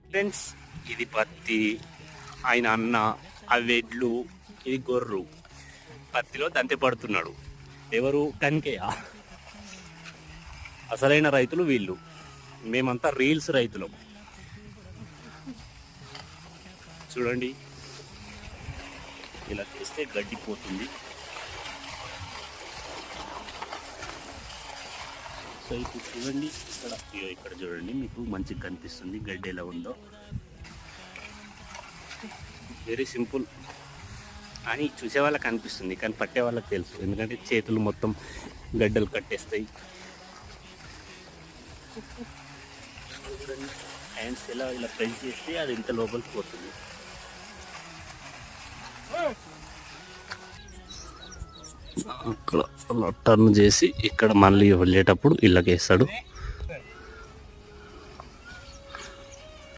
Friends, ఇది పత్తి, ఆయన అన్న, ఆ వెడ్లు, ఇది గొర్రు. పత్తిలో దంతె పడుతున్నాడు. ఎవరు? కనికయ్య. అసలైన రైతులు వీళ్ళు. మేమంతా రీల్స్ రైతులం. చూడండి, ఇలా చేస్తే గడ్డిపోతుంది. సో ఇప్పుడు చూడండి, ఇక్కడ చూడండి, మీకు మంచిగా కనిపిస్తుంది గడ్డి ఎలా ఉందో. వెరీ సింపుల్ అని చూసే వాళ్ళకి అనిపిస్తుంది, కానీ పట్టే వాళ్ళకి తెలుసు. ఎందుకంటే చేతులు మొత్తం గడ్డలు కట్టేస్తాయి. హ్యాండ్స్ ఇలా ప్రెస్ చేస్తే అది ఇంత లోపలికి పోతుంది. అక్కడ అలా టర్న్ చేసి ఇక్కడ మళ్ళీ వెళ్ళేటప్పుడు ఇళ్ళకేస్తాడు.